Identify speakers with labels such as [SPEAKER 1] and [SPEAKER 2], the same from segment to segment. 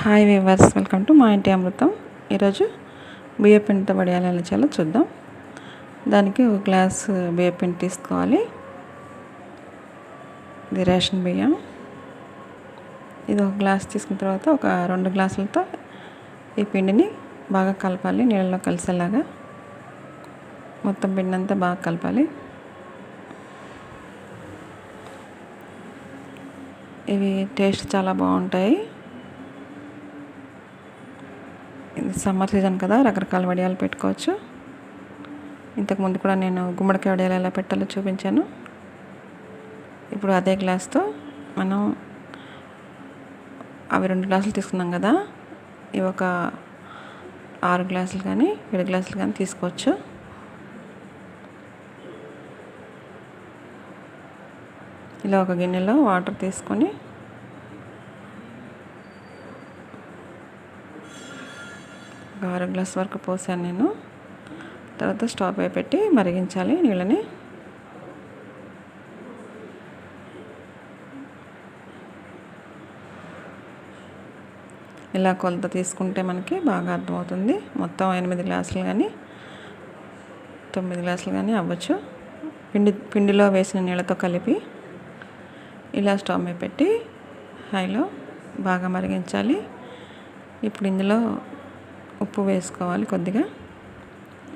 [SPEAKER 1] Hi viewers, welcome to మా ఇంటి అమృతం. ఈరోజు బియ్య పిండితో వడియాలు ఎలా చేయాలో చూద్దాం. దానికి ఒక గ్లాస్ బియ్య పిండి తీసుకోవాలి. ఇది రేషన్ బియ్యం. ఇది ఒక గ్లాస్ తీసుకున్న తర్వాత ఒక 2 గ్లాసులతో ఈ పిండిని బాగా కలపాలి. నీళ్ళలో కలిసేలాగా మొత్తం పిండి అంతా బాగా కలపాలి. ఇవి టేస్ట్ చాలా బాగుంటాయి. ఇది సమ్మర్ సీజన్ కదా, రకరకాల వడియాలు పెట్టుకోవచ్చు. ఇంతకుముందు కూడా నేను గుమ్మడికాయ వడియాలు ఎలా పెట్టాలో చూపించాను. ఇప్పుడు అదే గ్లాస్తో మనం అవి 2 గ్లాసులు తీసుకున్నాం కదా, ఇవి ఒక 6 గ్లాసులు కానీ 7 గ్లాసులు కానీ తీసుకోవచ్చు. ఇలా ఒక గిన్నెలో వాటర్ తీసుకొని ఒక 6 గ్లాస్ వరకు పోసాను నేను. తర్వాత స్టవ్ పై పెట్టి మరిగించాలి నీళ్ళని. ఇలా కొలత తీసుకుంటే మనకి బాగా అర్థమవుతుంది. మొత్తం 8 గ్లాసులు కానీ 9 గ్లాసులు కానీ అవ్వచ్చు. పిండిలో వేసిన నీళ్ళతో కలిపి ఇలా స్టవ్ మీద పెట్టి హైలో బాగా మరిగించాలి. ఇప్పుడు ఇందులో ఉప్పు వేసుకోవాలి. కొద్దిగా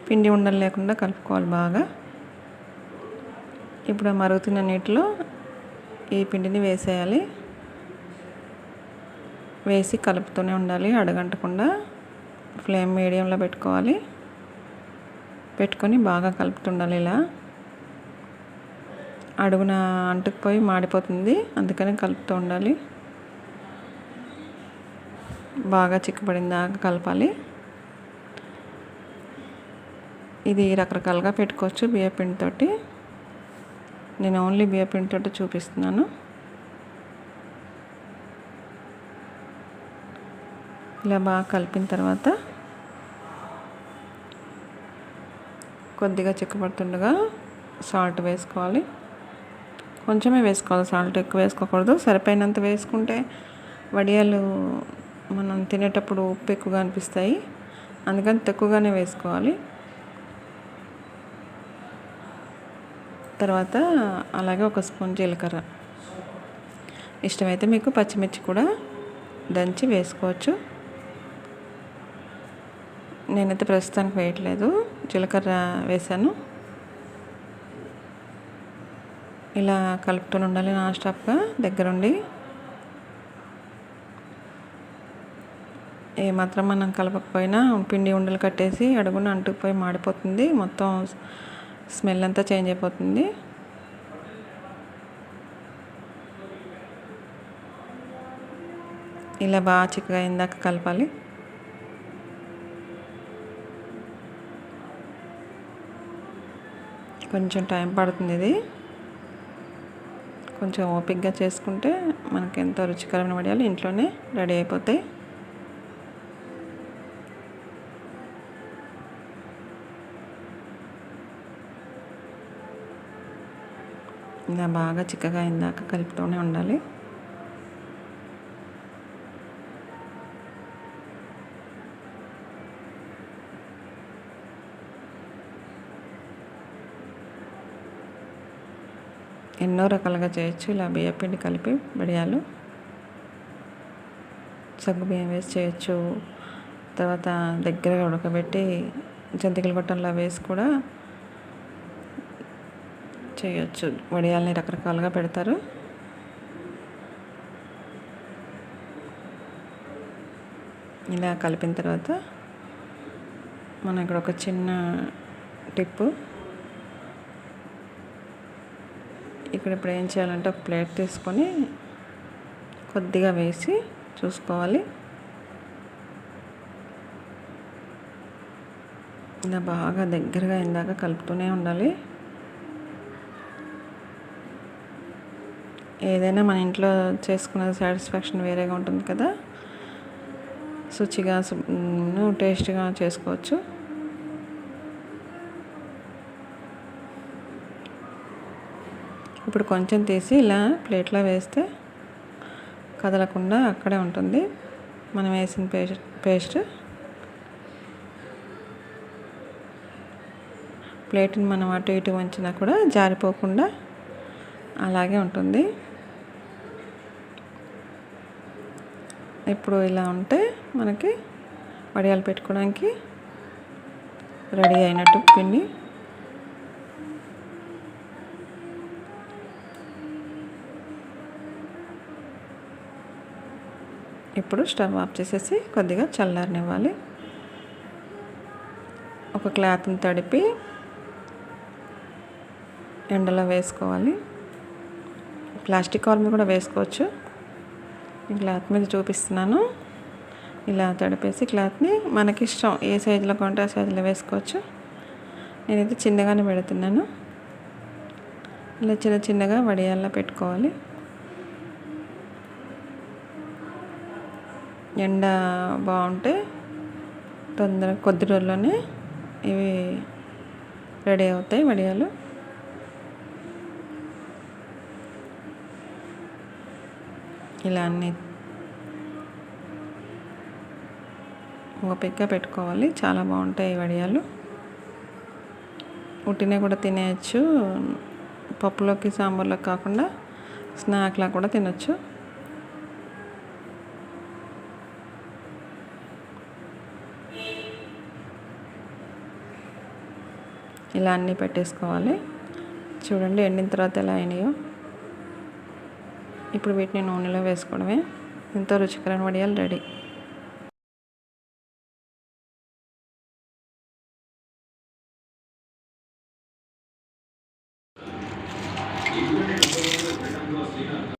[SPEAKER 1] పిండి ఉండలు లేకుండా కలుపుకోవాలి బాగా. ఇప్పుడు మరుగుతున్న నీటిలో ఈ పిండిని వేసేయాలి. వేసి కలుపుతూనే ఉండాలి, అడగంటకుండా. ఫ్లేమ్ మీడియంలో పెట్టుకోవాలి. పెట్టుకొని బాగా కలుపుతుండాలి. ఇలా అడుగున అంటుకుపోయి మాడిపోతుంది, అందుకని కలుపుతూ ఉండాలి. బాగా చిక్కబడిందాకా కలపాలి. ఇది రకరకాలుగా పెట్టుకోవచ్చు బియ్య పిండితోటి. నేను ఓన్లీ బియ్య పిండితోటి చూపిస్తున్నాను. ఇలా బాగా కలిపిన తర్వాత కొద్దిగా చిక్కబడుతుండగా సాల్ట్ వేసుకోవాలి. కొంచెమే వేసుకోవాలి, సాల్ట్ ఎక్కువ వేసుకోకూడదు. సరిపోయినంత వేసుకుంటే వడియాలు మనం తినేటప్పుడు ఉప్పు ఎక్కువగా అనిపిస్తాయి, అందుకని తక్కువగానే వేసుకోవాలి. తర్వాత అలాగే ఒక స్పూన్ జీలకర్ర, ఇష్టమైతే మీకు పచ్చిమిర్చి కూడా దంచి వేసుకోవచ్చు. నేనైతే ప్రస్తుతానికి వేయట్లేదు, జీలకర్ర వేసాను. ఇలా కలుపుతూ ఉండాలి నాన్ స్టాప్గా దగ్గరుండి. ఏమాత్రం మనం కలపకపోయినా పిండి ఉండలు కట్టేసి అడుగున అంటుకుపోయి మాడిపోతుంది, మొత్తం స్మెల్ అంతా చేంజ్ అయిపోతుంది. ఇలా బాగా చిక్కగా అయిందాక కలపాలి. కొంచెం టైం పడుతుంది. ఇది కొంచెం ఓపికగా చేసుకుంటే మనకి ఎంతో రుచికరమైన వడియాలు ఇంట్లోనే రెడీ అయిపోతాయి. ఇలా బాగా చిక్కగా అయిందాక కలుపుతూనే ఉండాలి. ఎన్నో రకాలుగా చేయొచ్చు ఇలా బియ్య పిండి కలిపి వడియాలు. సగ్గు బియ్యం వేసి చేయొచ్చు. తర్వాత దగ్గరగా ఉడకబెట్టి జంతికల గొట్టంలో వేసి కూడా చేయొచ్చు. వడియాలని రకరకాలుగా పెడతారు. ఇలా కలిపిన తర్వాత మనం ఇక్కడ ఒక చిన్న టిప్పు, ఇక్కడ ఇప్పుడు ఏం చేయాలంటే ఒక ప్లేట్ తీసుకొని కొద్దిగా వేసి చూసుకోవాలి. ఇలా బాగా దగ్గరగా అయిందాక కలుపుతూనే ఉండాలి. ఏదైనా మన ఇంట్లో చేసుకున్న సాటిస్ఫాక్షన్ వేరేగా ఉంటుంది కదా, శుచిగా టేస్ట్గా చేసుకోవచ్చు. ఇప్పుడు కొంచెం తీసి ఇలా ప్లేట్లో వేస్తే కదలకుండా అక్కడే ఉంటుంది. మనం వేసిన పేస్ట్ ప్లేట్ని మనం అటు ఇటు వంచినా కూడా జారిపోకుండా అలాగే ఉంటుంది. ఇప్పుడు ఇలా ఉంటే మనకి వడియాలు పెట్టుకోవడానికి రెడీ అయినట్టు పిండి. ఇప్పుడు స్టవ్ ఆఫ్ చేసేసి కొద్దిగా చల్లారనివ్వాలి. ఒక క్లాత్ని తడిపి ఎండలో వేసుకోవాలి. ప్లాస్టిక్ కవర్ మీద కూడా వేసుకోవచ్చు. ఈ క్లాత్ మీద చూపిస్తున్నాను. ఇలా తడిపేసి క్లాత్ని మనకి ఇష్టం ఏ సైజులో కొంటే ఆ సైజులో వేసుకోవచ్చు. నేనైతే చిన్నగానే పెడుతున్నాను. ఇలా చిన్న చిన్నగా వడియాల్లో పెట్టుకోవాలి. ఎండ బాగుంటే కొద్ది రోజుల్లోనే ఇవి రెడీ అవుతాయి వడియాలు. ఇలా అన్నీ ఓపికగా పెట్టుకోవాలి. చాలా బాగుంటాయి వడియాలు. ఉట్టినే కూడా తినేయచ్చు. పప్పులోకి సాంబార్లోకి కాకుండా స్నాక్లా కూడా తినొచ్చు. ఇలా అన్నీ పెట్టేసుకోవాలి. చూడండి ఎండిన తర్వాత ఎలా అయినాయో. ఇప్పుడు వీటిని నూనెలో వేసుకోవడమే. ఎంతో రుచికరమైన వడియాలు రెడీ.